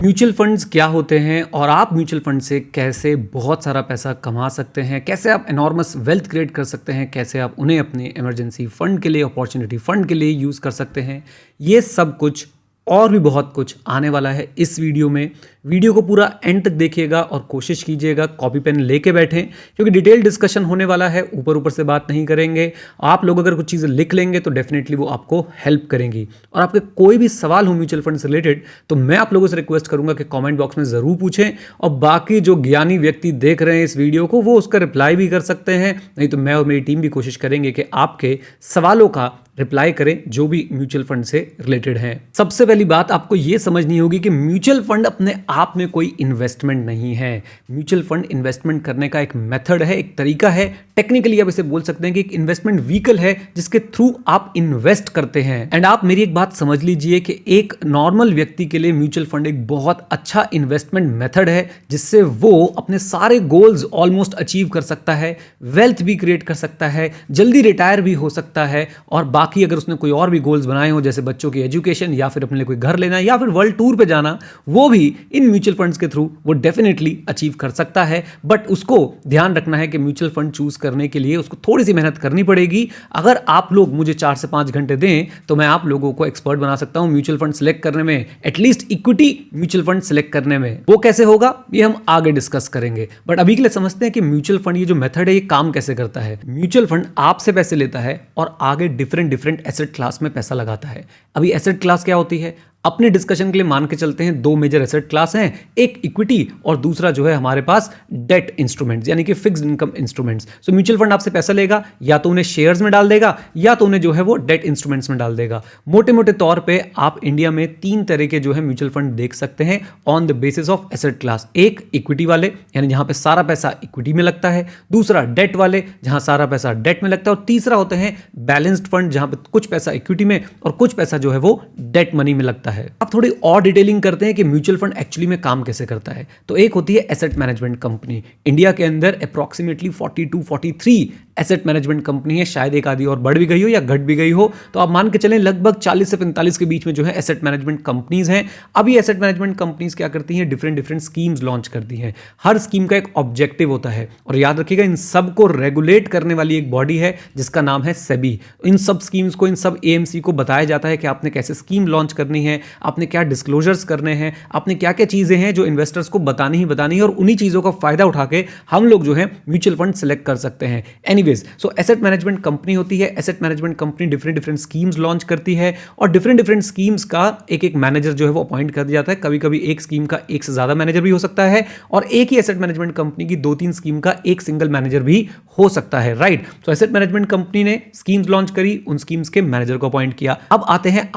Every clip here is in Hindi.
म्यूचुअल फंड्स क्या होते हैं और आप म्यूचुअल फंड से कैसे बहुत सारा पैसा कमा सकते हैं, कैसे आप एनॉर्मस वेल्थ क्रिएट कर सकते हैं, कैसे आप उन्हें अपने इमरजेंसी फंड के लिए, अपॉर्चुनिटी फंड के लिए यूज़ कर सकते हैं। ये सब कुछ और भी बहुत कुछ आने वाला है इस वीडियो में। वीडियो को पूरा एंड तक देखिएगा और कोशिश कीजिएगा कॉपी पेन लेके बैठें, क्योंकि डिटेल डिस्कशन होने वाला है। ऊपर ऊपर से बात नहीं करेंगे। आप लोग अगर कुछ चीज़ें लिख लेंगे तो डेफिनेटली वो आपको हेल्प करेंगी। और आपके कोई भी सवाल हो म्यूचुअल फंड से रिलेटेड तो मैं आप लोगों से रिक्वेस्ट करूंगा कि कमेंट बॉक्स में ज़रूर पूछें, और बाकी जो ज्ञानी व्यक्ति देख रहे हैं इस वीडियो को वो उसका रिप्लाई भी कर सकते हैं। नहीं तो मैं और मेरी टीम भी कोशिश करेंगे कि आपके सवालों का रिप्लाई करें जो भी म्यूचुअल फंड से रिलेटेड हैं। सबसे पहली बात आपको यह समझनी होगी कि म्यूचुअल फंड अपने आप में कोई इन्वेस्टमेंट नहीं है। म्यूचुअल फंड इन्वेस्टमेंट करने का एक मेथड है, एक तरीका है। टेक्निकली आप इसे बोल सकते हैं कि एक इन्वेस्टमेंट व्हीकल है जिसके थ्रू आप इन्वेस्ट करते हैं। एंड आप मेरी एक बात समझ लीजिए कि एक नॉर्मल व्यक्ति के लिए म्यूचुअल फंड एक बहुत अच्छा इन्वेस्टमेंट मेथड है, जिससे वो अपने सारे गोल्स ऑलमोस्ट अचीव कर सकता है, वेल्थ भी क्रिएट कर सकता है, जल्दी रिटायर भी हो सकता है, और बाकी अगर उसने कोई और भी गोल्स बनाए हो जैसे बच्चों की एजुकेशन या फिर अपने लिए कोई घर लेना या फिर वर्ल्ड टूर पे जाना, वो भी इन म्यूचुअल फंड्स के थ्रू वो डेफिनेटली अचीव कर सकता है। बट उसको ध्यान रखना है कि म्यूचुअल फंड चूज करने के लिए उसको थोड़ी सी मेहनत करनी पड़ेगी। अगर आप लोग मुझे 4 से 5 घंटे दें तो मैं आप लोगों को एक्सपर्ट बना सकता हूं म्यूचुअल फंड सिलेक्ट करने में, at least equity mutual fund select करने में। वो कैसे होगा ये हम आगे डिस्कस करेंगे। बट अभी के लिए समझते हैं कि म्यूचुअल फंड ये जो मेथड है ये काम कैसे करता है। म्यूचुअल फंड आपसे पैसे लेता है और आगे डिफरेंट एसेट क्लास में पैसा लगाता है। अभी एसेट क्लास क्या होती है, अपने डिस्कशन के लिए मान के चलते हैं 2 मेजर एसेट क्लास हैं, एक इक्विटी और दूसरा जो है हमारे पास डेट इंस्ट्रूमेंट्स यानी कि fixed income instruments. So mutual fund आपसे पैसा लेगा, या तो उन्हें शेयर्स में डाल देगा या तो उन्हें जो है वो डेट इंस्ट्रूमेंट्स में डाल देगा। मोटे मोटे तौर पे आप इंडिया में 3 तरह के जो है म्यूचुअल फंड देख सकते हैं on the basis of asset class. एक इक्विटी वाले यानी जहां पे सारा पैसा इक्विटी में लगता है, दूसरा डेट वाले जहां सारा पैसा डेट में लगता है, और तीसरा होते हैं बैलेंस्ड फंड जहां पे कुछ पैसा इक्विटी में और कुछ पैसा जो है वो डेट मनी में लगता है। अब थोड़ी और डिटेलिंग करते हैं कि म्यूचुअल फंड एक्चुअली में काम कैसे करता है। तो एक होती है एसेट मैनेजमेंट कंपनी। इंडिया के अंदर अप्रॉक्सीमेटली 42 43 एसेट मैनेजमेंट कंपनी है, शायद एक आधी और बढ़ भी गई हो या घट भी गई हो, तो आप मान के चलें लगभग 40 से 45 के बीच में जो है एसेट मैनेजमेंट कंपनीज हैं। अब ये एसेट मैनेजमेंट कंपनीज क्या करती हैं, डिफरेंट स्कीम्स लॉन्च करती हैं। हर स्कीम का एक ऑब्जेक्टिव होता है, और याद रखिएगा इन सब को रेगुलेट करने वाली एक बॉडी है जिसका नाम है सेबी। इन सब स्कीम्स को, इन सब एएमसी को बताया जाता है कि आपने कैसे स्कीम लॉन्च करनी है, आपने क्या डिस्क्लोजर्स करने हैं, आपने क्या क्या चीजें हैं जो इन्वेस्टर्स को बतानी ही बतानी है, और उन्हीं चीजों का फायदा उठा के हम लोग जो है म्यूचुअल फंड सिलेक्ट कर सकते हैं। एनीवेज, सो एसेट मैनेजमेंट कंपनी होती है। Asset management company different schemes launch करती है, और डिफरेंट स्कीम्स का एक मैनेजर जो है वो अपॉइंट कर दिया जाता है। कभी कभी एक स्कीम का एक से ज्यादा मैनेजर भी हो सकता है, और एक ही एसेट मैनेजमेंट कंपनी की 2-3 स्कीम का एक सिंगल मैनेजर भी हो सकता है, राइट। तो एसेट मैनेजमेंट कंपनी ने स्कीम्स लॉन्च करी, उन स्कीम्स के मैनेजर को अपॉइंट किया। अब आते हैं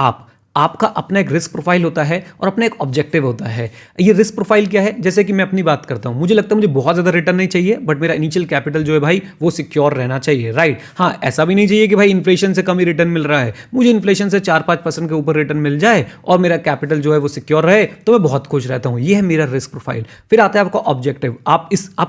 आपका अपना एक रिस्क प्रोफाइल होता है और अपना एक ऑब्जेक्टिव होता है। ये रिस्क प्रोफाइल क्या है, जैसे कि मैं अपनी बात करता हूं, मुझे लगता है मुझे बहुत ज्यादा रिटर्न नहीं चाहिए, बट मेरा इनिशियल कैपिटल जो है भाई वो सिक्योर रहना चाहिए, राइट। हाँ, ऐसा भी नहीं चाहिए कि भाई इन्फ्लेशन से कम ही रिटर्न मिल रहा है, मुझे इन्फ्लेशन से 4-5% के ऊपर रिटर्न मिल जाए और मेरा कैपिटल जो है वो सिक्योर रहे तो मैं बहुत खुश रहता हूं। ये है मेरा रिस्क प्रोफाइल। फिर आता है आपका ऑब्जेक्टिव। आप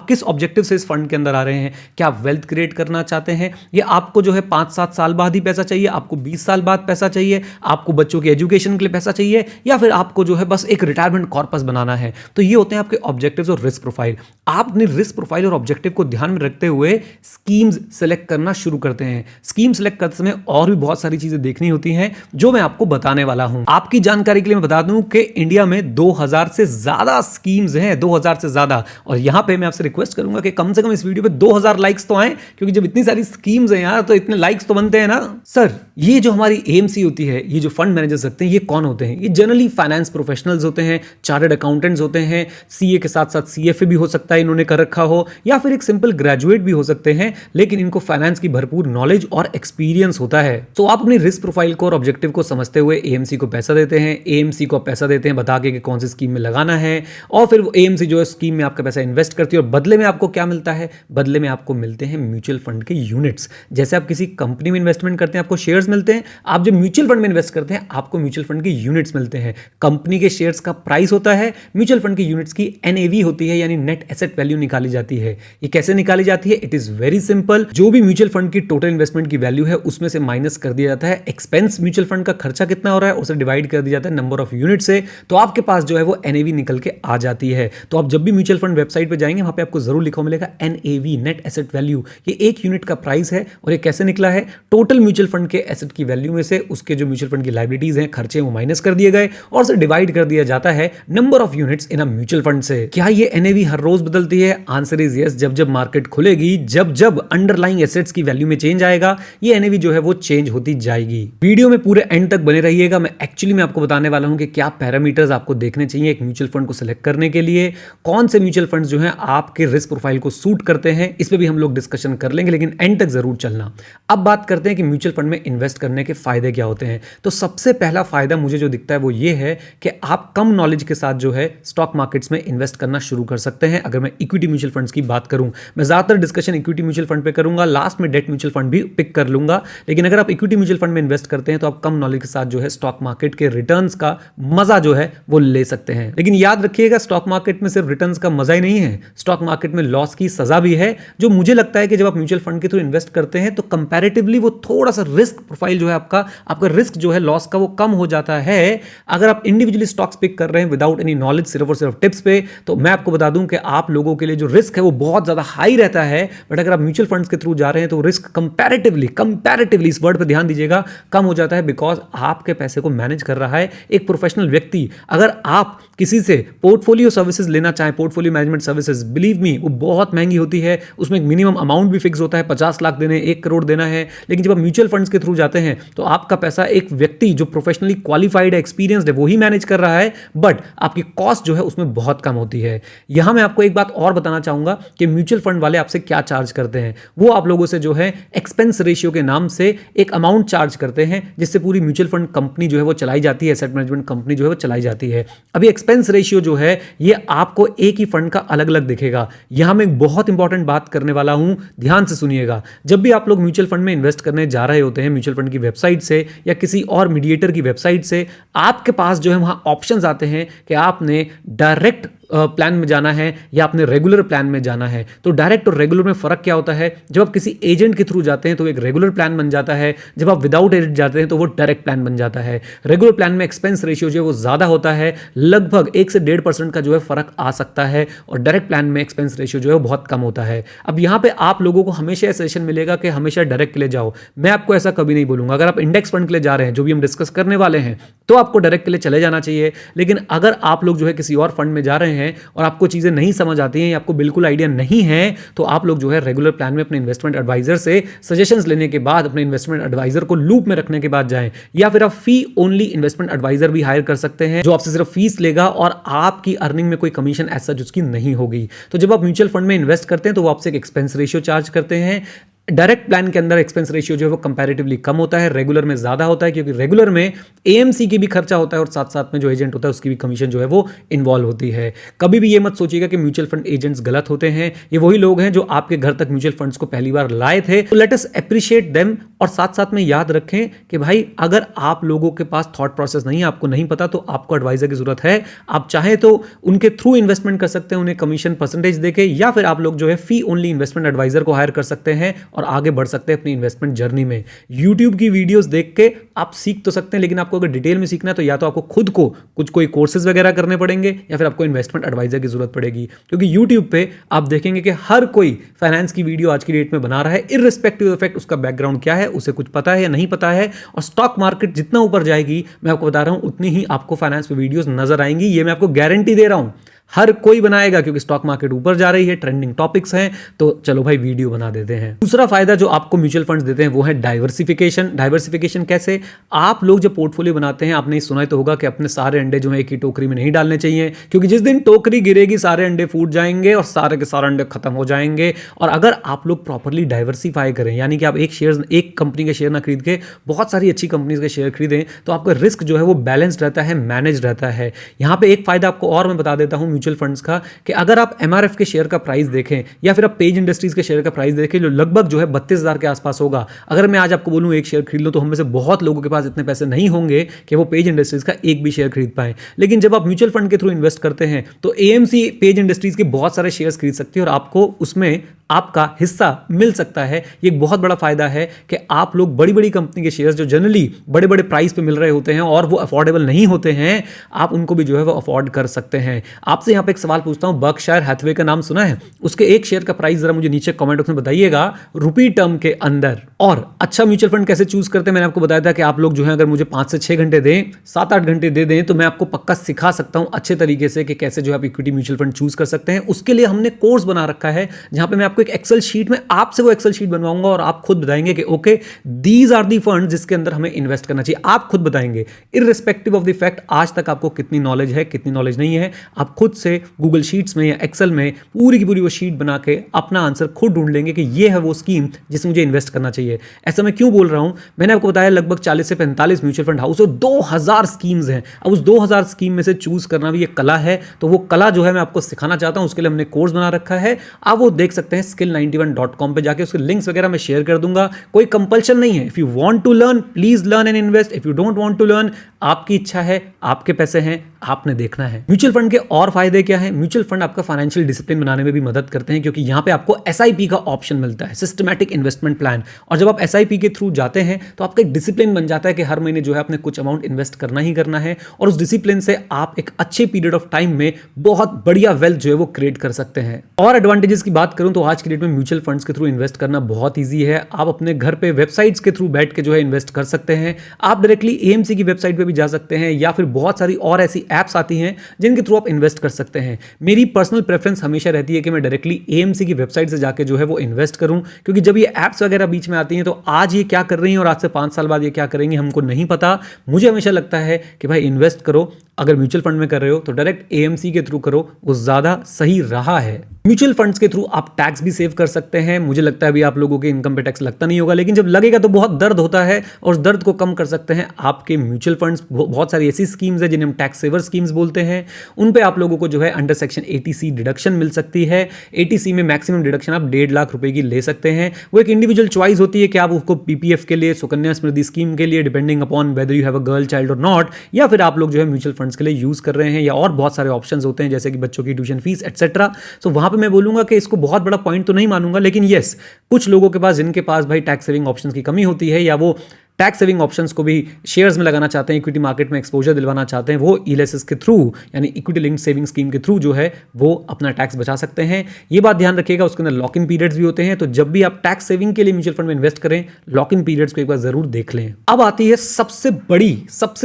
किस ऑब्जेक्टिव से इस फंड के अंदर आ रहे हैं। क्या आप वेल्थ क्रिएट करना चाहते हैं, या आपको जो है 5-7 साल बाद ही पैसा चाहिए, आपको 20 साल बाद पैसा चाहिए, आपको बच्चों की एजुकेशन के लिए पैसा चाहिए, या फिर आपको जो है बस एक रिटायरमेंट कॉर्पस बनाना है। तो ये होते हैं आपके ऑब्जेक्टिव्स और रिस्क प्रोफाइल। आप अपने रिस्क प्रोफाइल और ऑब्जेक्टिव को ध्यान में रखते हुए स्कीम्स सेलेक्ट करना शुरू करते हैं। स्कीम सेलेक्ट करते समय और भी बहुत सारी चीजें देखनी होती हैं जो मैं आपको बताने वाला हूं। आपकी जानकारी के लिए मैं बता दूं कि इंडिया में 2000 से ज्यादा स्कीम्स हैं, 2000 से ज्यादा। और यहां पे मैं आपसे रिक्वेस्ट करूंगा कि कम से कम इस वीडियो पे 2000 लाइक्स तो आए, क्योंकि जब इतनी सारी स्कीम्स हैं यार तो इतने लाइक्स तो बनते हैं ना। सर, ये जो हमारी एएमसी होती है, ये जो फंड मैनेजर्स रखते हैं, ये कौन होते हैं? ये जनरली फाइनेंस प्रोफेशनल्स होते हैं, चार्टर्ड अकाउंटेंट्स होते हैं, सीए के साथ साथ सीएफए भी हो सकता है इन्होंने कर रखा हो, या फिर एक सिंपल ग्रेजुएट भी हो सकते हैं, लेकिन इनको फाइनेंस की भरपूर नॉलेज और एक्सपीरियंस होता है। तो आप अपनी रिस्क प्रोफाइल को और ऑब्जेक्टिव को समझते हुए एएमसी को पैसा देते हैं। एएमसी को पैसा देते हैं बता के कि कौन सी स्कीम में लगाना है, और फिर एएमसी जो है स्कीम में आपका पैसा इन्वेस्ट करती है, और बदले में आपको क्या मिलता है, बदले में आपको मिलते हैं म्यूचुअल फंड के यूनिट्स। जैसे आप किसी कंपनी में इन्वेस्टमेंट करते हैं आपको शेयर्स मिलते हैं, आप जब म्यूचुअल फंड में इन्वेस्ट करते हैं आपको आपको म्यूचुअल फंड के यूनिट्स मिलते हैं। कंपनी के शेयर्स का प्राइस होता है, म्यूचुअल फंड के यूनिट्स की एनएवी होती है, यानी नेट एसेट वैल्यू निकाली जाती है। ये कैसे निकाली जाती है? It is very simple. जो भी म्यूचुअल फंड की टोटल इन्वेस्टमेंट की वैल्यू है उसमें से माइनस कर दिया जाता है एक्सपेंस, म्यूचुअल फंड का खर्चा कितना हो रहा है उसे डिवाइड कर दिया जाता है नंबर ऑफ यूनिट से, तो आपके पास जो है वो एनएवी निकल के आ जाती है। तो आप जब भी म्यूचुअल फंड वेबसाइट पे जाएंगे वहां पे आपको जरूर लिखा मिलेगा एनएवी, नेट एसेट वैल्यू। ये एक यूनिट का प्राइस है और ये कैसे निकला है? टोटल म्यूचुअल फंड के एसेट की वैल्यू में से उसके जो म्यूचुअल फंड की लायबिलिटीज हैं, खर्चे वो माइनस कर दिए गए और उसे डिवाइड कर दिया जाता है number of units in a mutual fund से। क्या ये एनएवी हर रोज बदलती है? Answer is yes. जब जब मार्केट खुलेगी, जब जब अंडरलाइंग एसेट्स की वैल्यू में चेंज आएगा, ये एनएवी जो है वो चेंज होती जाएगी। वीडियो में पूरे एंड तक बने रहिएगा। मैं एक्चुअली आपको बताने वाला हूं कि क्या पैरामीटर्स आपको देखने चाहिए एक म्यूचुअल फंड को सिलेक्ट करने के लिए, कौन से म्यूचुअल फंड्स जो हैं आपके रिस्क प्रोफाइल को सूट करते हैं, इस पे भी हम लोग डिस्कशन कर लेंगे, लेकिन एंड तक जरूर चलना। अब बात करते हैं कि म्यूचुअल फंड में इन्वेस्ट करने के फायदे क्या होते हैं। तो सबसे पहला फायदा मुझे जो दिखता है वो ये है कि आप कम नॉलेज के साथ जो है स्टॉक मार्केट्स में इन्वेस्ट करना शुरू कर सकते हैं। अगर मैं इक्विटी म्यूचुअल फंड्स की बात करूं, मैं ज्यादातर डिस्कशन इक्विटी म्यूचुअल फंड पे करूंगा, लास्ट में डेट म्यूचुअल फंड भी पिक कर लूंगा। लेकिन अगर आप इक्विटी म्यूचुअल फंड में इन्वेस्ट करते हैं तो आप कम नॉलेज के साथ जो है स्टॉक मार्केट के रिटर्न्स का मजा जो है वो ले सकते हैं। लेकिन याद रखिएगा, स्टॉक मार्केट में सिर्फ रिटर्न्स का मजा ही नहीं है, स्टॉक मार्केट में लॉस की सजा भी है। जो मुझे लगता है कि जब आप म्यूचुअल फंड के थ्रू इन्वेस्ट करते हैं तो कंपैरेटिवली वो थोड़ा सा रिस्क प्रोफाइल जो है आपका रिस्क जो है लॉस का वो कम हो जाता है। अगर आप इंडिविजुअली स्टॉक्स पिक कर रहे हैं विदाउट एनी नॉलेज, सिर्फ और सिर्फ टिप्स पे, तो मैं आपको बता दूं कि आप लोगों के लिए जो रिस्क है वो बहुत ज्यादा हाई रहता है। बट अगर आप म्यूचुअल फंड्स के थ्रू जा रहे हैं तो रिस्क कंपैरेटिवली इस वर्ड पे ध्यान दीजिएगा, कम हो जाता है, बिकॉज आपके पैसे को मैनेज कर रहा है एक प्रोफेशनल व्यक्ति। अगर आप किसी से पोर्टफोलियो सर्विसेज लेना चाहें, portfolio management services, believe me वो बहुत महंगी होती है, उसमें एक मिनिमम अमाउंट भी फिक्स होता है, 50 लाख देने, 1 करोड़ देना है। लेकिन जब आप म्यूचुअल फंड्स के थ्रू जाते हैं तो आपका पैसा एक व्यक्ति जो प्रोफेशनली क्वालिफाइड है, एक्सपीरियंस्ड है, वो ही मैनेज कर रहा है, बट आपकी कॉस्ट जो है उसमें बहुत कम होती है। यहां मैं आपको एक बात और बताना चाहूंगा कि म्यूचुअल फंड वाले आपसे क्या चार्ज करते हैं। वो आप लोगों से जो है एक्सपेंस रेशियो के नाम से एक अमाउंट चार्ज करते हैं, जिससे पूरी म्यूचुअल फंड कंपनी जो है वो चलाई जाती है, एसेट मैनेजमेंट कंपनी जो है वो चलाई जाती है। अभी एक्सपेंस रेशियो जो है ये आपको एक ही फंड का अलग अलग दिखेगा। यहां मैं एक बहुत इंपॉर्टेंट बात करने वाला हूं, ध्यान से सुनिएगा। जब भी आप लोग म्यूचुअल फंड में इन्वेस्ट करने जा रहे होते हैं, म्यूचुअल फंड की वेबसाइट से या किसी और मीडिएटर की वेबसाइट से, आपके पास जो है वहां ऑप्शंस आते हैं कि आपने डायरेक्ट प्लान में जाना है या आपने रेगुलर प्लान में जाना है। तो डायरेक्ट और रेगुलर में फर्क क्या होता है? जब आप किसी एजेंट के थ्रू जाते हैं तो एक रेगुलर प्लान बन जाता है, जब आप विदाउट एजेंट जाते हैं तो वो डायरेक्ट प्लान बन जाता है। रेगुलर प्लान में एक्सपेंस रेशियो जो है वो ज्यादा होता है, लगभग 1 से 1.5% का जो है फर्क आ सकता है, और डायरेक्ट प्लान में एक्सपेंस रेशियो जो है वो बहुत कम होता है। अब यहां पे आप लोगों को हमेशा सजेशन मिलेगा कि हमेशा डायरेक्ट के लिए जाओ, मैं आपको ऐसा कभी नहीं बोलूंगा। अगर आप इंडेक्स फंड के लिए जा रहे हैं, जो भी हम डिस्कस करने वाले हैं, तो आपको डायरेक्ट के लिए चले जाना चाहिए। लेकिन अगर आप लोग जो है किसी और फंड में जा रहे हैं और आपको चीजें नहीं समझ आती हैं या आपको बिल्कुल आइडिया नहीं है, तो आप लोग जो है रेगुलर प्लान में अपने इन्वेस्टमेंट एडवाइजर से सजेशंस लेने के बाद, अपने इन्वेस्टमेंट एडवाइजर को लूप में रखने के बाद जाएं। या फिर आप फी ओनली इन्वेस्टमेंट एडवाइजर भी हायर कर सकते हैं, जो आपसे सिर्फ फीस लेगा और आपकी अर्निंग में कोई कमीशन ऐसा उसकी नहीं होगी। तो जब आप म्यूचुअल फंड में इन्वेस्ट करते हैं तो वो आपसे एक एक्सपेंस रेशियो चार्ज करते हैं। डायरेक्ट प्लान के अंदर एक्सपेंस रेशियो जो है वो कंपैरेटिवली कम होता है, रेगुलर में ज्यादा होता है, क्योंकि रेगुलर में एएमसी की भी खर्चा होता है और साथ साथ में जो एजेंट होता है उसकी भी कमीशन जो है वो इन्वॉल्व होती है। कभी भी ये मत सोचिएगा कि म्यूचुअल फंड एजेंट्स गलत होते हैं, ये वही लोग हैं जो आपके घर तक म्यूचुअल फंड्स को पहली बार लाए थे। तो लेट अस एप्रिशिएट देम, और साथ साथ में याद रखें कि भाई अगर आप लोगों के पास थॉट प्रोसेस नहीं है, आपको नहीं पता, तो आपको एडवाइजर की जरूरत है। आप चाहे तो उनके थ्रू इन्वेस्टमेंट कर सकते हैं, उन्हें कमीशन परसेंटेज देके, या फिर आप लोग जो है फी ओनली इन्वेस्टमेंट एडवाइजर को हायर कर सकते हैं और आगे बढ़ सकते हैं अपनी इन्वेस्टमेंट जर्नी में। YouTube की वीडियोस देख के आप सीख तो सकते हैं, लेकिन आपको अगर डिटेल में सीखना है तो या तो आपको खुद को कोई कोर्सेज वगैरह करने पड़ेंगे या फिर आपको इन्वेस्टमेंट एडवाइजर की जरूरत पड़ेगी। क्योंकि YouTube पे आप देखेंगे कि हर कोई फाइनेंस की वीडियो आज की डेट में बना रहा है, इररिस्पेक्टिव ऑफ फैक्ट उसका बैकग्राउंड क्या है, उसे कुछ पता है या नहीं पता है। और स्टॉक मार्केट जितना ऊपर जाएगी, मैं आपको बता रहा हूं, उतनी ही आपको फाइनेंस पे वीडियोस नजर आएंगी। ये मैं आपको गारंटी दे रहा हूं, हर कोई बनाएगा, क्योंकि स्टॉक मार्केट ऊपर जा रही है, ट्रेंडिंग टॉपिक्स हैं, तो चलो भाई वीडियो बना देते हैं। दूसरा फायदा जो आपको म्यूचुअल फंड्स देते हैं वो है डाइवर्सिफिकेशन। डाइवर्सिफिकेशन कैसे? आप लोग जब पोर्टफोलियो बनाते हैं, आपने सुना तो होगा कि अपने सारे अंडे जो है एक ही टोकरी में नहीं डालने चाहिए, क्योंकि जिस दिन टोकरी गिरेगी सारे अंडे फूट जाएंगे और सारे के सारे अंडे खत्म हो जाएंगे। और अगर आप लोग प्रॉपरली डाइवर्सिफाई करें, यानी कि आप एक कंपनी के शेयर ना खरीद के बहुत सारी अच्छी कंपनीज के शेयर खरीदें, तो आपका रिस्क जो है वो बैलेंस्ड रहता है, मैनेज रहता है। यहां पर एक फायदा आपको और मैं बता देता हूं म्यूचुअल फंड्स का कि अगर आप एमआरएफ के शेयर का प्राइस देखें या फिर आप पेज इंडस्ट्रीज के शेयर का प्राइस देखें जो लगभग जो है 32,000 के आसपास होगा। अगर मैं आज आपको बोलूं एक शेयर खरीद लो तो हम में से बहुत लोगों के पास इतने पैसे नहीं होंगे कि वो पेज इंडस्ट्रीज का एक भी शेयर खरीद पाए। लेकिन जब आप म्यूचुअल फंड के थ्रू इन्वेस्ट करते हैं तो एएमसी पेज इंडस्ट्रीज के बहुत सारे शेयर्स खरीद सकती है और आपको उसमें आपका हिस्सा मिल सकता है। ये एक बहुत बड़ा फायदा है कि आप लोग बड़ी बड़ी कंपनी के शेयर्स जो जनरली बड़े बड़े प्राइस पे मिल रहे होते हैं और वो अफोर्डेबल नहीं होते हैं, आप उनको भी जो है वो अफोर्ड कर सकते हैं। आपसे यहां पे एक सवाल पूछता हूं, बर्कशायर हैथवे का नाम सुना है? उसके एक शेयर का प्राइस जरा मुझे नीचे कमेंट बॉक्स में बताइएगा रुपी टर्म के अंदर। और अच्छा म्यूचुअल फंड कैसे चूज करते हैं मैंने आपको बताया था कि आप लोग जो है अगर मुझे 5 से 6 घंटे दें, 7-8 घंटे दे दें तो मैं आपको पक्का सिखा सकता हूं अच्छे तरीके से कि कैसे जो है आप इक्विटी म्यूचुअल फंड चूज कर सकते हैं। उसके लिए हमने कोर्स बना रखा है जहां पे मैं आपको एक एक्सेल शीट में आपसे वो एक्सेल शीट बनवाऊंगा और आप खुद बताएंगे कि okay these are the fund जिसके अंदर हमें इन्वेस्ट करना चाहिए। आप खुद बताएंगे इररिस्पेक्टिव ऑफ द फैक्ट आज तक आपको कितनी नॉलेज है कितनी नॉलेज नहीं है। आप खुद से गूगल शीट्स में या एक्सेल में पूरी की पूरी वो शीट बना के अपना आंसर खुद ढूंढ लेंगे कि ये है वो स्कीम जिसमें मुझे इन्वेस्ट करना चाहिए। ऐसा मैं क्यों बोल रहा हूं? मैंने आपको बताया लगभग 40 से 45 म्यूचुअल फंड हाउस और 2000 स्कीम्स हैं। अब उस 2000 स्कीम में से चूज करना भी एक कला है, तो वो कला जो है मैं आपको सिखाना चाहता हूं। उसके लिए हमने कोर्स बना रखा है, आप वो देख सकते हैं skill91.com पे जाके। उसके लिंक्स वगैरह मैं शेयर कर दूंगा, कोई कंपल्शन नहीं है। If you want to learn please learn and invest, if you don't want to learn आपकी इच्छा है, आपके पैसे हैं, आपने देखना है। म्यूचुअल फंड के और फायदे क्या हैं? म्यूचुअल फंड आपका फाइनेंशियल डिसिप्लिन बनाने में भी मदद करते हैं क्योंकि यहां पे आपको एसआईपी का ऑप्शन मिलता है, सिस्टमैटिक इन्वेस्टमेंट प्लान। और जब आप एसआईपी के थ्रू जाते हैं तो आपका एक डिसिप्लिन बन जाता है कि हर महीने जो है आपने कुछ अमाउंट इन्वेस्ट करना ही करना है और उस डिसिप्लिन से आप एक अच्छे पीरियड ऑफ टाइम में बहुत बढ़िया वेल्थ जो है वो क्रिएट कर सकते हैं। और एडवांटेजेस की बात करूं तो आज की डेट में म्यूचुअल फंड्स के थ्रू इन्वेस्ट करना बहुत ईजी है। आप अपने घर पे वेबसाइट्स के थ्रू बैठ के जो है इन्वेस्ट कर सकते हैं। आप डायरेक्टली एएमसी की वेबसाइट पे भी जा सकते हैं या फिर बहुत सारी और ऐसी एप्स आती हैं जिनके थ्रू आप इन्वेस्ट कर सकते हैं। मेरी पर्सनल प्रेफरेंस हमेशा रहती है कि मैं डायरेक्टली एएमसी की वेबसाइट से जाके जो है वो इन्वेस्ट करूं क्योंकि जब ये एप्स वगैरह बीच में आती हैं तो आज ये क्या कर रही हैं और आज से 5 साल बाद ये क्या करेंगे हमको नहीं पता। मुझे हमेशा लगता है कि भाई इन्वेस्ट करो, अगर म्यूचुअल फंड में कर रहे हो तो डायरेक्ट एएमसी के थ्रू करो, वो ज्यादा सही रहा है। म्यूचुअल फंड्स के थ्रू आप टैक्स भी सेव कर सकते हैं। मुझे लगता है अभी आप लोगों के इनकम पे टैक्स लगता नहीं होगा, लेकिन जब लगेगा तो बहुत दर्द होता है और उस दर्द को कम कर सकते हैं आपके म्यूचुअल फंड्स। बहुत सारी ऐसी स्कीम्स है जिन्हें हम टैक्स सेवर स्कीम्स बोलते हैं, उन पे आप लोगों को जो है अंडर सेक्शन 80C डिडक्शन मिल सकती है। 80C में मैक्सिमम डिडक्शन आप 1.5 लाख रुपए की ले सकते हैं। वो एक इंडिविजुअल चॉइस होती है कि आप उसको पीपीएफ के लिए, सुकन्या समृद्धि स्कीम के लिए, depending upon whether you have a girl child और नॉट, या फिर आप लोग जो है म्यूचुअल फंड्स के लिए यूज कर रहे हैं, या और बहुत सारे ऑप्शंस होते हैं जैसे कि बच्चों की ट्यूशन फीस एटसेट्रा। सो वहां पे मैं बोलूंगा कि इसको बहुत बड़ा पॉइंट तो नहीं मानूंगा, लेकिन यस कुछ लोगों के पास जिनके पास भाई टैक्स सेविंग ऑप्शंस की कमी होती है या वो टैक्स सेविंग ऑप्शंस को भी शेयर्स में लगाना चाहते हैं, इक्विटी मार्केट में एक्सपोजर दिलवाना चाहते हैं, वो ईएलएसएस के थ्रू यानी इक्विटी लिंक्ड सेविंग स्कीम के थ्रू जो है वो अपना टैक्स बचा सकते हैं। ये बात ध्यान रखिएगा, उसके अंदर लॉक इन पीरियड्स भी होते हैं, तो जब भी आप टैक्स सेविंग के लिए म्यूचुअल फंड में इन्वेस्ट करें लॉक इन पीरियड्स को एक बार जरूर देख लें। अब आती है सबसे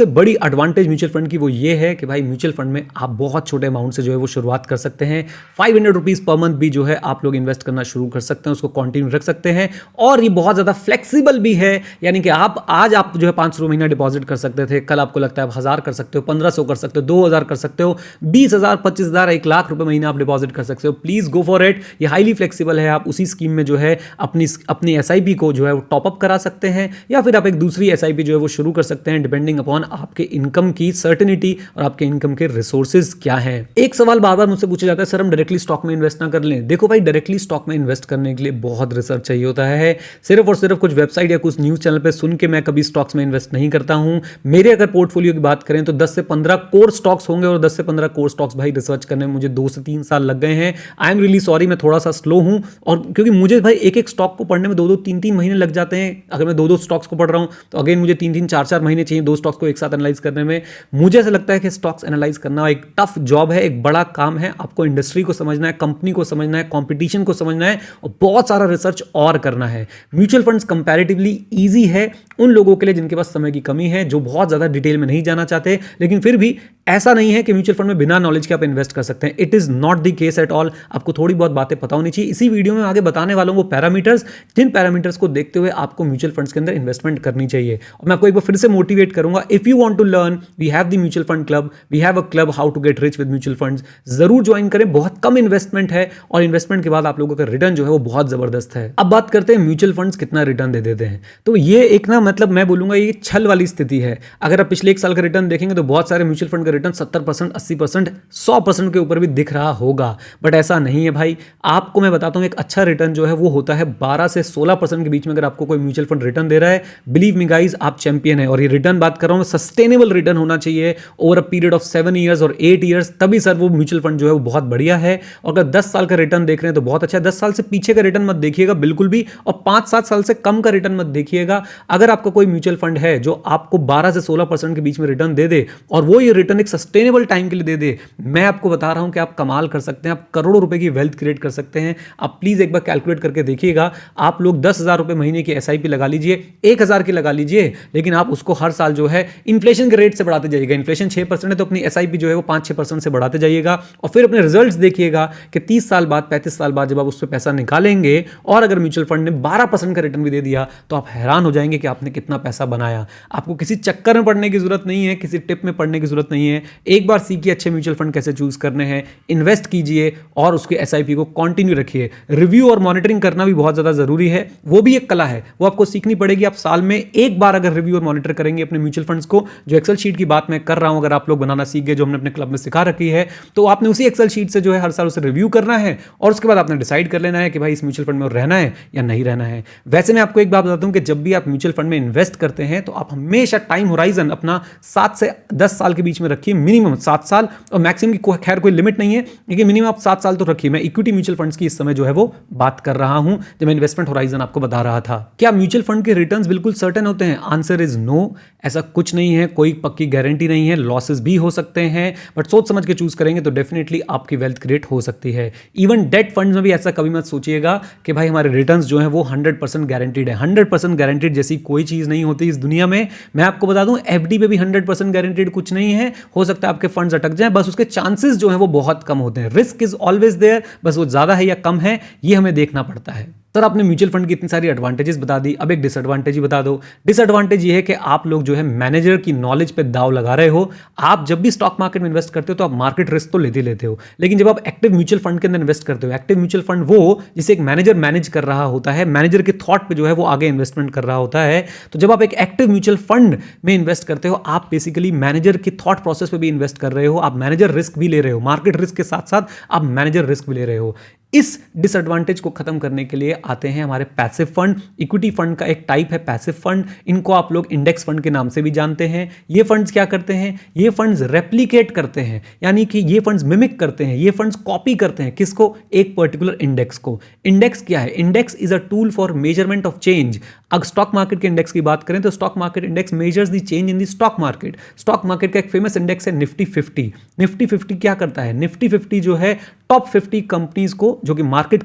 बड़ी एडवांटेज म्यूचुअल फंड की, वो ये है कि भाई म्यूचुअल फंड में आप बहुत छोटे अमाउंट से जो है वो शुरुआत कर सकते हैं। 500 रुपीज पर मंथ भी जो है आप लोग इन्वेस्ट करना शुरू कर सकते हैं, उसको कंटिन्यू रख सकते हैं। और ये बहुत ज्यादा फ्लेक्सिबल भी है, यानी कि आप आज आप जो है 500 महीना डिपॉजिट कर सकते थे, कल आपको लगता है आप 1000 कर सकते हो, 1500 कर सकते हो, 2000 कर सकते हो, 20,000, 25,000, 1 लाख रुपए महीना आप डिपॉजिट कर सकते हो। प्लीज गो फॉर इट, ये हाईली फ्लेक्सिबल है। आप उसी स्कीम में जो है अपनी एसआईपी को जो है वो टॉपअप करा सकते हैं या फिर आप एक दूसरी एसआईपी जो है वो शुरू कर सकते हैं, डिपेंडिंग अपॉन आपके इनकम की सर्टेनिटी और आपके इनकम के रिसोर्सेज क्या है। एक सवाल बार बार मुझसे पूछा जाता है, सर हम डायरेक्टली स्टॉक में इन्वेस्ट ना कर लें? देखो भाई, डायरेक्टली स्टॉक में इन्वेस्ट करने के लिए बहुत रिसर्च चाहिए होता है। सिर्फ और सिर्फ कुछ वेबसाइट या कुछ न्यूज चैनल पर सुन के मैं कभी स्टॉक्स में इन्वेस्ट नहीं करता हूं। मेरे अगर पोर्टफोलियो की बात करें तो 10 से 15 कोर स्टॉक्स होंगे और 10 से 15 कोर स्टॉक्स भाई रिसर्च करने में मुझे 2 से 3 साल लग गए हैं। आई एम रियली सॉरी, मैं थोड़ा सा स्लो हूं, और क्योंकि मुझे भाई एक स्टॉक को पढ़ने में 2-2, 3-3 महीने लग जाते हैं। अगर मैं 2-2 स्टॉक्स को पढ़ रहा हूं तो अगेन मुझे 3-3, 4-4 महीने चाहिए 2 स्टॉक्स को एक साथ एनालाइज करने में। मुझे ऐसा लगता है कि स्टॉक्स एनालाइज करना एक टफ जॉब है, एक बड़ा काम है। आपको इंडस्ट्री को समझना है, कंपनी को समझना है, कॉम्पिटिशन को समझना है और बहुत सारा रिसर्च और करना है। म्यूचुअल फंड्स कंपैरेटिवली ईजी है उन लोगों के लिए जिनके पास समय की कमी है, जो बहुत ज्यादा डिटेल में नहीं जाना चाहते, लेकिन फिर भी ऐसा नहीं है कि म्यूचुअल फंड में बिना नॉलेज के आप इन्वेस्ट कर सकते हैं। It is not the case at all. आपको थोड़ी बहुत बातें पता होनी चाहिए। इसी वीडियो में आगे बताने वालों वो पैरामीटर्स, जिन पैरामीटर्स को देखते हुए आपको म्यूचुअल फंड्स के अंदर इन्वेस्टमेंट करनी चाहिए। और मैं आपको एक बार फिर से मोटिवेट करूंगा, if you want to learn, we have the mutual fund club, we have a club how to get rich with mutual funds. जरूर ज्वाइन करें, बहुत कम इन्वेस्टमेंट है और इन्वेस्टमेंट के बाद आप लोगों का रिटर्न जो है वो बहुत जबरदस्त है। अब बात करते हैं म्यूचुअल फंड्स कितना रिटर्न दे देते हैं। तो ये एक ना मतलब मैं बोलूंगा ये छल वाली स्थिति है। अगर आप पिछले 1 साल का रिटर्न देखेंगे तो बहुत सारे म्यूचुअल फंड का रिटर्न 70%, 80%, 100% के ऊपर भी दिख रहा होगा, बट ऐसा नहीं है भाई। आपको मैं बताता हूँ एक अच्छा रिटर्न जो है वो होता है 12 से 16% के बीच में। अगर आपको कोई म्यूचुअल फंड रिटर्न दे रहा है, बिलीव मी गाइज, आप चैंपियन है। और ये रिटर्न बात कर रहा हूँ सस्टेनेबल रिटर्न होना चाहिए over a period of 7 years और 8 ईयर्स, तभी सर वो म्यूचुअल फंड जो है वो बहुत बढ़िया है। और अगर 10 साल का रिटर्न देख रहे हैं तो बहुत अच्छा है। 10 साल से पीछे का रिटर्न मत देखिएगा बिल्कुल भी, और 5-7 साल से कम का रिटर्न मत देखिएगा। अगर आपका कोई म्यूचुअल फंड है जो आपको 12 से 16% के बीच में रिटर्न दे दे और वो ये रिटर्न एक सस्टेनेबल टाइम के लिए दे दे, मैं आपको बता रहा हूं कि आप कमाल कर सकते हैं, आप करोड़ों रुपए की वेल्थ क्रिएट कर सकते हैं। आप प्लीज एक बार कैलकुलेट करके देखिएगा। आप लोग 10,000 रुपए महीने की एसआईपी लगा लीजिए, 1,000 की लगा लीजिए, लेकिन आप उसको हर साल जो है इन्फ्लेशन के रेट से बढ़ाते जाइएगा। इन्फ्लेशन 6% है तो अपनी एसआईपी जो है वो 5-6% से बढ़ाते जाइएगा, और फिर अपने रिजल्ट्स देखिएगा कि 30 साल बाद, 35 साल बाद जब आप उस पर पैसा निकालेंगे और अगर म्यूचुअल फंड ने 12% का रिटर्न भी दे दिया तो आप हैरान हो जाएंगे कि आपने कितना पैसा बनाया। आपको किसी चक्कर में पड़ने की जरूरत नहीं है, किसी टिप में पड़ने की जरूरत नहीं है। एक बार सीखिए अच्छे म्यूचुअल फंड कैसे चूज करने हैं, इन्वेस्ट कीजिए और उसके एसआईपी को कंटिन्यू रखिए। रिव्यू और मॉनिटरिंग करना भी बहुत ज्यादा जरूरी है, वो भी एक कला है, वो आपको सीखनी पड़ेगी। आप साल में एक बार अगर रिव्यू और मॉनिटर करेंगे अपने म्यूचुअल फंड्स को, जो एक्सेल शीट की बात मैं कर रहा हूं, अगर आप लोग बनाना सीख गए, जो हमने अपने क्लब में सिखा रखी है, तो आपने उसी एक्सेल शीट से जो है हर साल उसे रिव्यू करना है और उसके बाद आपने डिसाइड कर लेना है कि भाई इस म्यूचुअल फंड में रहना है या नहीं रहना है। वैसे मैं आपको एक बात बताता हूं कि जब भी आप म्यूचुअल फंड में इन्वेस्ट करते हैं तो आप हमेशा टाइम होराइजन अपना 7 से 10 साल के बीच में रखिए, मिनिमम 7 साल, और मैक्सिमम की खैर कोई लिमिट नहीं है, लेकिन मिनिमम आप 7 साल तो रखिए। मैं इक्विटी म्यूचुअल फंड्स की इस समय जो है वो बात कर रहा हूं, जब मैं इन्वेस्टमेंट होराइजन आपको बता रहा था। क्या म्यूचुअल फंड के रिटर्न्स बिल्कुल सर्टेन होते हैं? आंसर इज नो, ऐसा कुछ नहीं है, कोई पक्की गारंटी नहीं है, लॉसेस भी हो सकते हैं, बट सोच समझ के चूज करेंगे तो डेफिनेटली आपकी वेल्थ क्रिएट हो सकती है। इवन डेट फंड्स में भी ऐसा कभी मत सोचिएगा कि भाई हमारे रिटर्न्स जो है वो 100% गारंटीड है। 100% गारंटीड जैसी कोई चीज नहीं होती इस दुनिया में। मैं आपको बता दूं एफडी पे भी 100% गारंटीड कुछ नहीं है। हो सकता है आपके फंड्स अटक जाएं, बस उसके चांसेस जो है वो बहुत कम होते हैं। रिस्क इज ऑलवेज देयर, बस वो ज्यादा है या कम है ये हमें देखना पड़ता है। सर आपने म्यूचुअल फंड की इतनी सारी एडवांटेजेस बता दी, अब एक डिसएडवांटेज ही बता दो। डिसएडवांटेज ये है कि आप लोग जो है मैनेजर की नॉलेज पे दाव लगा रहे हो। आप जब भी स्टॉक मार्केट में इन्वेस्ट करते हो तो आप मार्केट रिस्क तो लेते हो, लेकिन जब आप एक्टिव म्यूचुअल फंड के अंदर इन्वेस्ट करते हो, एक्टिव म्यूचुअल फंड वो जिसे एक मैनेजर मैनेज कर रहा होता है, मैनेजर के थॉट पे जो है वो आगे इन्वेस्टमेंट कर रहा होता है। तो जब आप एक एक्टिव म्यूचुअल फंड में इन्वेस्ट करते हो, आप बेसिकली मैनेजर की थॉट प्रोसेस पे भी इन्वेस्ट कर रहे हो, आप मैनेजर रिस्क भी ले रहे हो, मार्केट रिस्क के साथ साथ आप मैनेजर रिस्क भी ले रहे हो। इस डिसएडवांटेज को खत्म करने के लिए आते हैं हमारे पैसिव फंड। इक्विटी फंड का एक टाइप है पैसिव फंड, इनको आप लोग इंडेक्स फंड के नाम से भी जानते हैं। ये फंड्स क्या करते हैं? ये फंड्स रेप्लिकेट करते हैं, यानी कि ये फंड्स मिमिक करते हैं, ये फंड्स कॉपी करते हैं। किसको? एक पर्टिकुलर इंडेक्स को। इंडेक्स क्या है? Index is a tool for measurement of change. अगर स्टॉक मार्केट के इंडेक्स की बात करें तो stock market index measures the change in the stock market. Stock market का एक फेमस इंडेक्स है निफ्टी 50। निफ्टी 50 क्या करता है? निफ्टी 50 जो है टॉप 50 कंपनीज को, जो कि मार्केट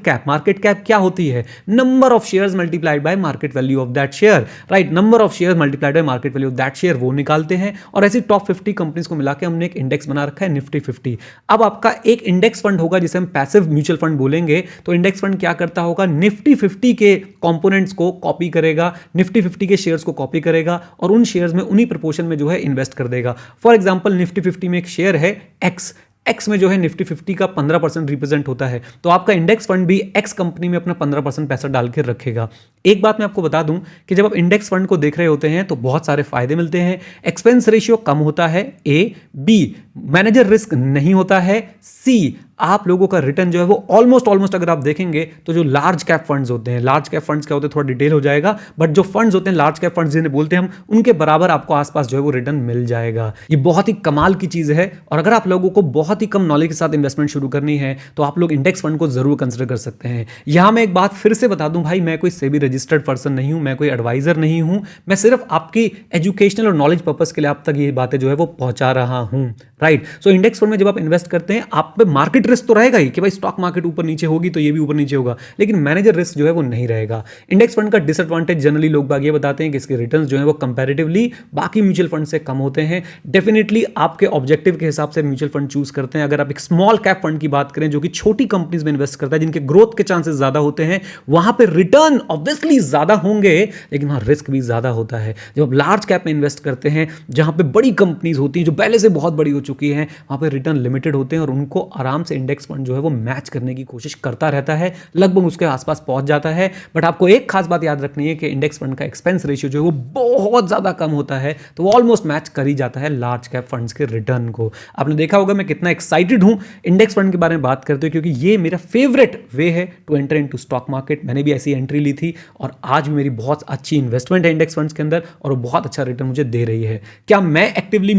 कैप क्या होती है? Number of shares multiplied by market value of that share, right? Number of shares multiplied by market value of that share वो निकालते हैं, और ऐसी टॉप 50 कंपनीज को मिला के हमने एक इंडेक्स बना रखा है निफ्टी 50। अब आपका एक इंडेक्स फंड होगा जिसे हम पैसिव म्यूचुअल फंड बोलेंगे। तो इंडेक्स फंड क्या करता होगा? निफ्टी 50 के कंपोनेंट्स को कॉपी करेगा, निफ्टी 50 के शेयर्स को कॉपी करेगा और उन शेयर्स में उन्हीं प्रोपोर्शन में जो है इन्वेस्ट कर देगा। फॉर एग्जांपल निफ्टी 50 में एक शेयर है एक्स में जो है निफ्टी 50 का 15% रिप्रेजेंट होता है, तो आपका इंडेक्स फंड भी एक्स कंपनी में अपना 15% पैसा डाल के रखेगा। एक बात मैं आपको बता दूं कि जब आप इंडेक्स फंड को देख रहे होते हैं तो बहुत सारे फायदे मिलते हैं। एक्सपेंस रेशियो कम होता है, ए। बी, मैनेजर रिस्क नहीं होता है। सी, आप लोगों का रिटर्न जो है वो ऑलमोस्ट अगर आप देखेंगे तो जो लार्ज कैप फंड्स होते हैं, लार्ज कैप फंड्स क्या होते हैं थोड़ा डिटेल हो जाएगा, बट जो फंड्स होते हैं लार्ज कैप फंड्स जिन्हें बोलते हैं हम, उनके बराबर आपको आसपास जो है वो रिटर्न मिल जाएगा। ये बहुत ही कमाल की चीज है, और अगर आप लोगों को बहुत ही कम नॉलेज के साथ इन्वेस्टमेंट शुरू करनी है तो आप लोग इंडेक्स फंड को जरूर कंसिडर कर सकते हैं। यहां मैं एक बात फिर से बता दूं भाई, मैं कोई सेबी रजिस्टर्ड पर्सन नहीं हूं, मैं कोई एडवाइजर नहीं हूं, मैं सिर्फ आपकी एजुकेशनल और नॉलेज पर्पस के लिए आप तक ये बातें जो है वो पहुंचा रहा हूं, राइट? सो इंडेक्स फंड में जब आप इन्वेस्ट करते हैं, आप पे मार्केट रिस्क तो रहेगा ही कि भाई स्टॉक मार्केट ऊपर नीचे होगी तो ये भी ऊपर नीचे होगा, लेकिन मैनेजर रिस्क जो है वो नहीं रहेगा। इंडेक्स फंड का डिसएडवांटेज जनरली लोग बाग ये बताते हैं कि इसके रिटर्न्स जो है वो कंपैरेटिवली बाकी म्यूचुअल फंड से कम होते हैं। डेफिनेटली आपके ऑब्जेक्टिव के हिसाब से म्यूचुअल फंड चूज करते हैं। अगर आप एक स्मॉल कैप फंड की बात करें जो कि छोटी कंपनीज में इन्वेस्ट करता है, जिनके ग्रोथ के चांसेस ज्यादा होते हैं, वहां पे रिटर्न ऑब्वियसली ज्यादा होंगे, लेकिन वहां रिस्क भी ज्यादा होता है। जब आप लार्ज कैप में इन्वेस्ट करते हैं जहां पे बड़ी कंपनीज होती हैं जो पहले से बहुत बड़ी हो चुकी हैं, वहां पे रिटर्न लिमिटेड होते हैं और उनको आराम से से इंडेक्स फंड जो है वो मैच करने की कोशिश करता रहता है, लगभग उसके आसपास पहुंच जाता है। बट आपको एक खास बात याद रखनी है कि इंडेक्स फंड का एक्सपेंस रेशियो जो है वो बहुत ज़्यादा कम होता है, तो वो ऑलमोस्ट मैच कर ही जाता है लार्ज कैप फंड्स के रिटर्न को। आपने देखा होगा मैं कितना एक्साइटेड हूं इंडेक्स फंड के बारे में बात करते हुए, क्योंकि ये मेरा फेवरेट वे है to enter into stock market. मैंने भी ऐसी एंट्री ली थी और आज भी मेरी बहुत अच्छी इन्वेस्टमेंट है इंडेक्स फंड्स के अंदर और वो बहुत अच्छा रिटर्न मुझे दे रही है। क्या मैं एक्टिवली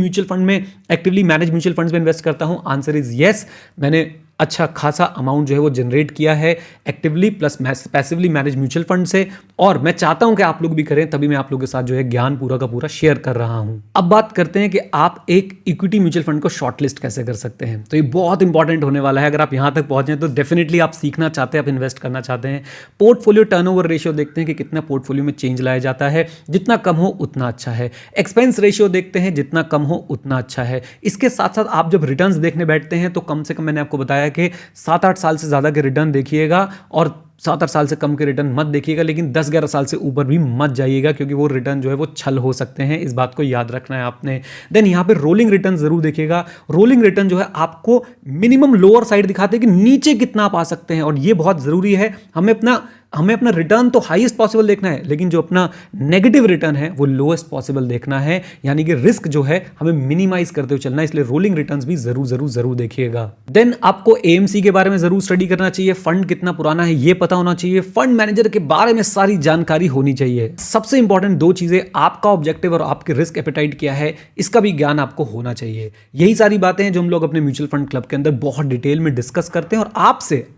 मैनेज म्यूचुअल फंड्स में इन्वेस्ट करता हूं? Answer is yes. मैंने अच्छा खासा अमाउंट जो है वो जनरेट किया है actively plus passively manage mutual fund से, और मैं चाहता हूं कि आप लोग भी करें, तभी मैं आप लोगों के साथ जो है ज्ञान पूरा का पूरा शेयर कर रहा हूं। अब बात करते हैं कि आप एक इक्विटी म्यूचुअल फंड को शॉर्टलिस्ट कैसे कर सकते हैं। तो ये बहुत इंपॉर्टेंट होने वाला है। अगर आप यहां तक पहुंचे तो डेफिनेटली आप सीखना चाहते हैं, आप इन्वेस्ट करना चाहते हैं। पोर्टफोलियो टर्नओवर रेशियो देखते हैं कि कितना पोर्टफोलियो में चेंज लाया जाता है, जितना कम हो उतना अच्छा है। एक्सपेंस रेशियो देखते हैं, जितना कम हो उतना अच्छा है। इसके साथ साथ आप जब रिटर्न्स देखने बैठते हैं तो कम से कम मैंने आपको बताया कि 7-8 साल से ज़्यादा के रिटर्न देखिएगा और 7-8 साल से कम के रिटर्न मत देखिएगा, लेकिन 10-11 साल से ऊपर भी मत जाइएगा, क्योंकि वो रिटर्न जो है वो छल हो सकते हैं। इस बात को याद रखना है आपने। देन यहाँ पे रोलिंग रिटर्न जरूर देखिएगा। रोलिंग रिटर्न जो है आपको मिनिमम लोअर साइड दिखाते हैं कि नीचे कितना आप आ सकते हैं, और ये बहुत जरूरी है। हमें अपना रिटर्न तो हाईएस्ट पॉसिबल देखना है, लेकिन जो अपना नेगेटिव रिटर्न है वो लोएस्ट पॉसिबल देखना है, यानी कि रिस्क जो है हमें मिनिमाइज करते हुए चलना है। इसलिए रोलिंग रिटर्न्स भी जरूर देखिएगा। देन आपको एएमसी के बारे में जरूर स्टडी करना चाहिए। फंड कितना पुराना है ये पता होना चाहिए। फंड मैनेजर के बारे में सारी जानकारी होनी चाहिए। सबसे इंपॉर्टेंट 2 चीजें, आपका ऑब्जेक्टिव और आपके रिस्क एपेटाइट क्या है, इसका भी ज्ञान आपको होना चाहिए। यही सारी बातें हैं जो हम लोग अपने म्यूचुअल फंड क्लब के अंदर बहुत डिटेल में डिस्कस करते हैं और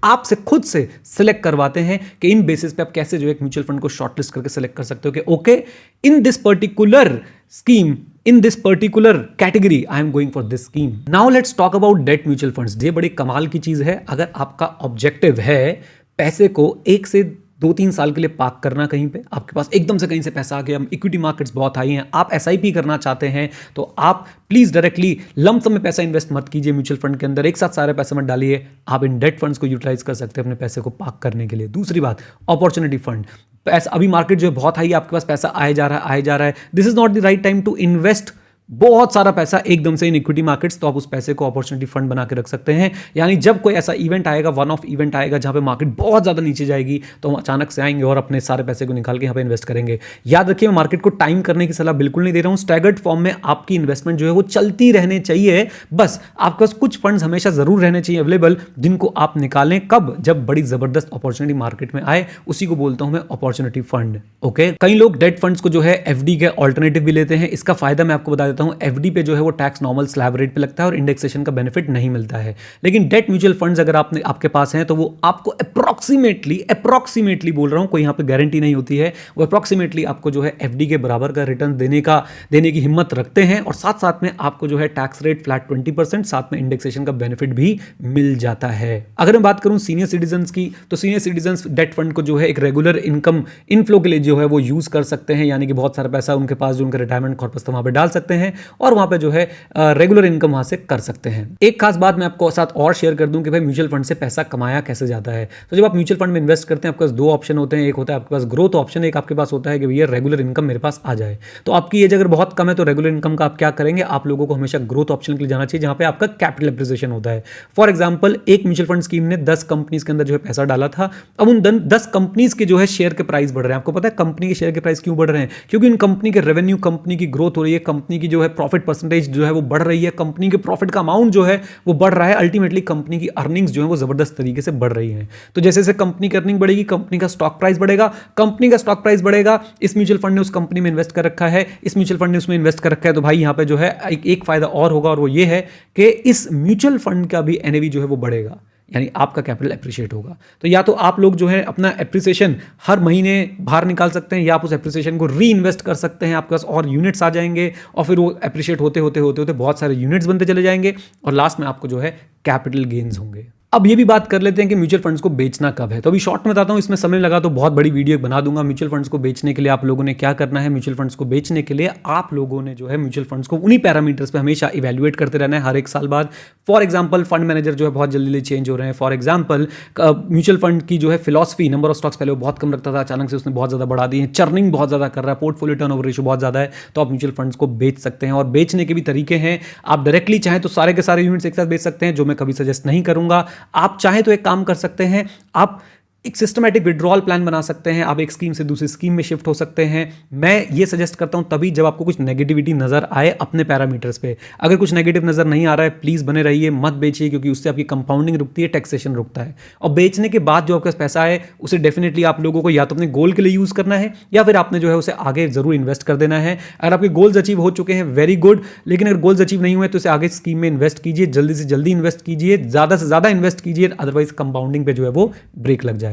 आपसे खुद से सिलेक्ट करवाते हैं कि बेसिस पे आप कैसे जो एक म्यूचुअल फंड को शॉर्टलिस्ट करके सिलेक्ट कर सकते हो कि okay, in this particular scheme, in this particular category I am going for this scheme. Now let's talk about debt mutual funds. ये बड़ी कमाल की चीज है। अगर आपका ऑब्जेक्टिव है पैसे को 1 से 2-3 साल के लिए पार्क करना कहीं पे, आपके पास एकदम से कहीं से पैसा आ गया, इक्विटी मार्केट्स बहुत हाई हैं, आप एसआईपी करना चाहते हैं, तो आप प्लीज डायरेक्टली लंप सम में पैसा इन्वेस्ट मत कीजिए म्यूचुअल फंड के अंदर, एक साथ सारे पैसे मत डालिए। आप इन डेट फंड्स को यूटिलाइज कर सकते हैं अपने पैसे को पार्क करने के लिए। दूसरी बात, अपॉर्चुनिटी फंड। पैसा अभी मार्केट जो है बहुत हाई है, आपके पास पैसा आए जा रहा है, this is not the right time to invest बहुत सारा पैसा एकदम से इन इक्विटी मार्केट्स। तो आप उस पैसे को अपॉर्चुनिटी फंड बना के रख सकते हैं, यानी जब कोई ऐसा इवेंट आएगा, वन ऑफ इवेंट आएगा जहां पे मार्केट बहुत ज्यादा नीचे जाएगी, तो हम अचानक से आएंगे और अपने सारे पैसे को निकाल के यहाँ पे इन्वेस्ट करेंगे। याद रखिए, मैं मार्केट को टाइम करने की सलाह बिल्कुल नहीं दे रहा हूं। स्टैगर्ड फॉर्म में आपकी इन्वेस्टमेंट जो है वो चलती रहने चाहिए। बस आपके पास कुछ फंड्स हमेशा जरूर रहने चाहिए अवेलेबल, जिनको आप निकालें कब, जब बड़ी जबरदस्त अपॉर्चुनिटी मार्केट में आए, उसी को बोलता हूं मैं अपॉर्चुनिटी फंड। ओके, कई लोग डेट फंड्स को जो है एफडी के ऑल्टरनेटिव भी लेते हैं। इसका फायदा मैं आपको बता देता हूं, एफडी पे जो है वो टैक्स नॉर्मल स्लैब रेट पे लगता है और इंडेक्सेशन का बेनिफिट नहीं मिलता है। लेकिन डेट म्यूचुअल फंड्स अगर आपके पास हैं तो वो आपको अप्रोक्सीमेटली बोल रहा हूं, कोई यहां पे गारंटी नहीं होती है, वो अप्रोक्सीमेटली आपको जो है एफडी के बराबर का रिटर्न देने की हिम्मत रखते हैं, और साथ साथ में आपको जो है टैक्स रेट फ्लैट 20%, साथ में इंडेक्सेशन का बेनिफिट भी मिल जाता है। अगर मैं बात करूं सीनियर सिटीजन की, तो सीनियर सिटीजन डेट फंड को जो है एक रेगुलर इनकम इनफ्लो के लिए जो है वो यूज कर सकते हैं, यानी कि बहुत सारा पैसा उनके पास जो उनका रिटायरमेंट कॉर्पस था वहां पे डाल सकते हैं और वहां पे जो है रेगुलर इनकम वहां से कर सकते हैं। एक खास बात मैं आपको साथ और शेयर कर दूं कि भाई म्यूचुअल फंड से पैसा कमाया कैसे जाता है। तो जब आप म्यूचुअल फंड में इन्वेस्ट करते हैं, आपके पास 2 ऑप्शन होते हैं। एक होता है आपके पास ग्रोथ ऑप्शन, एक आपके पास होता है कि भैया रेगुलर इनकम मेरे पास आ जाए। तो आपकी एज अगर बहुत कम है तो रेगुलर इनकम का आप क्या करेंगे, आप लोगों को हमेशा ग्रोथ ऑप्शन के लिए जाना चाहिए, जहां पे आपका कैपिटल एप्रिसिएशन होता है। फॉर एग्जांपल, एक म्यूचुअल फंड स्कीम ने 10 कंपनीज के अंदर जो है पैसा डाला था। अब उन 10 कंपनीज के जो है शेयर के प्राइस बढ़ रहे हैं। आपको पता है कंपनी के शेयर के प्राइस क्यों बढ़ रहे हैं? क्योंकि इन कंपनी के रेवेन्यू, कंपनी की ग्रोथ हो रही है, कंपनी की जो है प्रॉफिट परसेंटेज जो है वो बढ़ रही है, कंपनी के प्रॉफिट का अमाउंट जो है वो बढ़ रहा है। अल्टीमेटली कंपनी की अर्निंग्स जो है वो जबरदस्त तरीके से बढ़ रही है। तो जैसे जैसे कंपनी की अर्निंग बढ़ेगी, कंपनी का स्टॉक प्राइस बढ़ेगा, कंपनी का स्टॉक प्राइस बढ़ेगा। इस म्यूचुअल फंड ने उस कंपनी में इन्वेस्ट कर रखा है, इस म्यूचुअल फंड ने उसमें इन्वेस्ट कर रखा है, तो भाई यहां पे जो है एक फायदा और होगा, और वो ये है कि इस म्यूचुअल फंड का भी एनएवी जो है वो बढ़ेगा, यानी आपका कैपिटल एप्रिशिएट होगा। तो या तो आप लोग जो है अपना एप्रिसिएशन हर महीने बाहर निकाल सकते हैं, या आप उस एप्रिसिएशन को री इन्वेस्ट कर सकते हैं। आपके पास और यूनिट्स आ जाएंगे और फिर वो एप्रिशिएट होते होते बहुत सारे यूनिट्स बनते चले जाएंगे और लास्ट में आपको जो है कैपिटल गेन्स होंगे। अब ये भी बात कर लेते हैं कि म्यूचुअल फंड्स को बेचना कब है। तो अभी शॉर्ट में बताता हूँ, इसमें समय लगा तो बहुत बड़ी वीडियो बना दूंगा। म्यूचुअल फंड्स को बेचने के लिए आप लोगों ने क्या करना है, म्यूचुअल फंड्स को बेचने के लिए आप लोगों ने जो है म्यूचुअल फंड्स को उन्हीं पैरामीटर्स पे हमेशा इवैल्यूएट करते रहना है हर एक साल बाद। फॉर एग्जाम्पल फंड मैनेजर जो है बहुत जल्दी चेंज हो रहे हैं। फॉर एग्जाम्पल म्यूचुअल फंड की जो है फिलॉसफी, नंबर ऑफ स्टॉक्स पहले वो बहुत कम रखता था, अचानक से उसने बहुत ज़्यादा बढ़ा दी है, चर्निंग बहुत ज़्यादा कर रहा है, पोर्टफोलियो टर्नओवर रेशियो बहुत ज़्यादा है, तो आप म्यूचुअल फंड्स को बेच सकते हैं। और बेचने के भी तरीके हैं। आप डायरेक्टली चाहें तो सारे के सारे यूनिट्स एक साथ बेच सकते हैं, जो मैं कभी सजेस्ट नहीं करूंगा। आप चाहें तो एक काम कर सकते हैं, आप एक सिस्टमैटिक विड्रॉल प्लान बना सकते हैं, आप एक स्कीम से दूसरी स्कीम में शिफ्ट हो सकते हैं। मैं ये सजेस्ट करता हूं तभी जब आपको कुछ नेगेटिविटी नजर आए अपने पैरामीटर्स पे। अगर कुछ नेगेटिव नजर नहीं आ रहा है, प्लीज बने रहिए, मत बेचिए, क्योंकि उससे आपकी कंपाउंडिंग रुकती है, टैक्सेशन रुकता है। और बेचने के बाद जो आपके पास पैसा है उसे डेफिनेटली आप लोगों को या तो अपने गोल के लिए यूज करना है, या फिर आपने जो है उसे आगे जरूर इन्वेस्ट कर देना है। अगर आपके गोल्स अचीव हो चुके हैं, वेरी गुड, लेकिन अगर गोल्स अचीव नहीं हुए तो इसे आगे स्कीम में इन्वेस्ट कीजिए, जल्दी से जल्दी इन्वेस्ट कीजिए, ज्यादा से ज्यादा इन्वेस्ट कीजिए, अदरवाइज कंपाउंडिंग पे जो है वो ब्रेक लग जाएगा।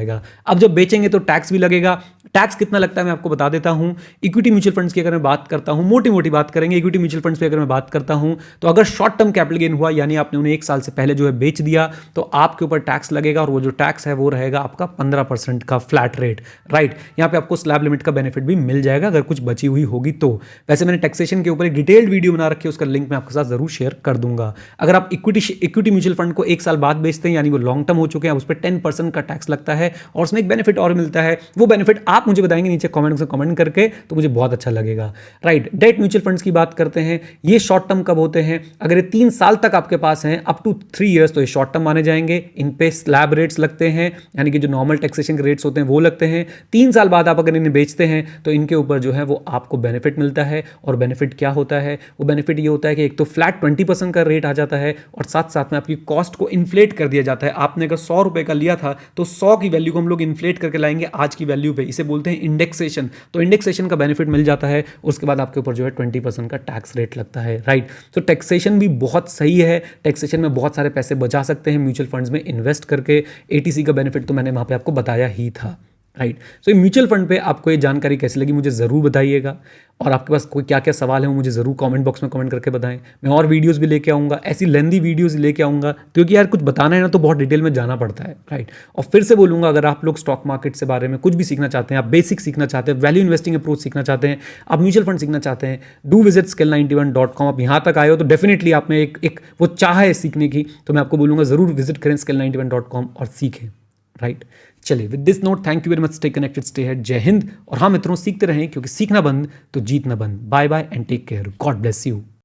अब जब बेचेंगे तो टैक्स भी लगेगा। टैक्स कितना लगता है मैं आपको बता देता हूं। इक्विटी म्यूचुअल फंड्स की अगर मैं बात करता हूं, मोटी मोटी बात करेंगे, इक्विटी म्यूचुअल फंड्स पे अगर मैं बात करता हूं, तो अगर शॉर्ट टर्म कैपिटल गेन हुआ, यानी आपने उन्हें 1 साल से पहले जो है बेच दिया, तो आपके ऊपर टैक्स लगेगा, और वो जो टैक्स है वो रहेगा आपका 15% का फ्लैट रेट। राइट, यहां पे आपको स्लैब लिमिट का बेनिफिट भी मिल जाएगा अगर कुछ बची हुई होगी तो। वैसे मैंने टैक्सेशन के ऊपर एक डिटेल्ड वीडियो बना रखी है, उसका लिंक मैं आपके साथ जरूर शेयर कर दूंगा। अगर आप इक्विटी म्यूचुअल फंड को 1 साल बाद बेचते हैं, यानी वो लॉन्ग टर्म हो चुके हैं, उस पर 10% का टैक्स लगता है, और उसमें एक बेनिफिट और मिलता है। वो बेनिफिट आप मुझे बताएंगे नीचे कमेंट में कमेंट करके, तो मुझे बहुत अच्छा लगेगा। राइट, डेट म्यूचुअल फंड्स की बात करते हैं। ये शॉर्ट टर्म कब होते हैं? अगर ये 3 साल तक आपके पास हैं, अप टू 3 इयर्स, तो ये शॉर्ट टर्म माने जाएंगे। इन पे स्लैब रेट्स लगते हैं, यानी कि जो नॉर्मल टैक्सेशन के रेट्स होते हैं वो लगते हैं। 3 साल बाद आप अगर इन्हें बेचते हैं तो इनके ऊपर जो है वो आपको बेनिफिट मिलता है। और बेनिफिट क्या होता है? वो बेनिफिट ये होता है कि एक तो फ्लैट 20% का रेट आ जाता है, और साथ साथ में आपकी कॉस्ट को इन्फ्लेट कर दिया जाता है। आपने अगर 100 रुपए का लिया था, तो 100 की वैल्यू को हम लोग इन्फ्लेट करके लाएंगे आज की वैल्यू पे, इसे बोलते हैं इंडेक्सेशन। तो इंडेक्सेशन का बेनिफिट मिल जाता है, उसके बाद आपके ऊपर जो है 20% का टैक्स रेट लगता है। राइट, तो टैक्सेशन भी बहुत सही है। टैक्सेशन में बहुत सारे पैसे बचा सकते हैं म्यूचुअल फंड्स में इन्वेस्ट करके। एटीसी का बेनिफिट तो मैंने वहां पे आपको बताया ही था। राइट, सो म्यूचुअल फंड पे आपको ये जानकारी कैसी लगी मुझे ज़रूर बताइएगा, और आपके पास कोई क्या क्या सवाल है वो मुझे ज़रूर कमेंट बॉक्स में कमेंट करके बताएं। मैं और वीडियोस भी लेके आऊँगा, ऐसी लेंदी वीडियोस लेके आऊँगा, क्योंकि यार कुछ बताना है ना तो बहुत डिटेल में जाना पड़ता है। राइट, और फिर से बोलूँगा, अगर आप लोग स्टॉक मार्केट से बारे में कुछ भी सीखना चाहते हैं, आप बेसिक सीखना चाहते हैं, वैल्यू इन्वेस्टिंग अप्रोच सीखना चाहते हैं, आप म्यूचुअल फंड सीखना चाहते हैं, डू विजिट skill91.com। आप यहाँ तक आए हो तो डेफिनेटली आप में एक वो चाह है सीखने की, तो मैं आपको बोलूँगा ज़रूर विजिट करें skill91.com और सीखें। राइट, चलिए, with this note, thank you very much, stay connected, stay head, जय हिंद। और हाँ मित्रों, सीखते रहें, क्योंकि सीखना बंद तो जीतना बंद। Bye bye and take care, God bless you.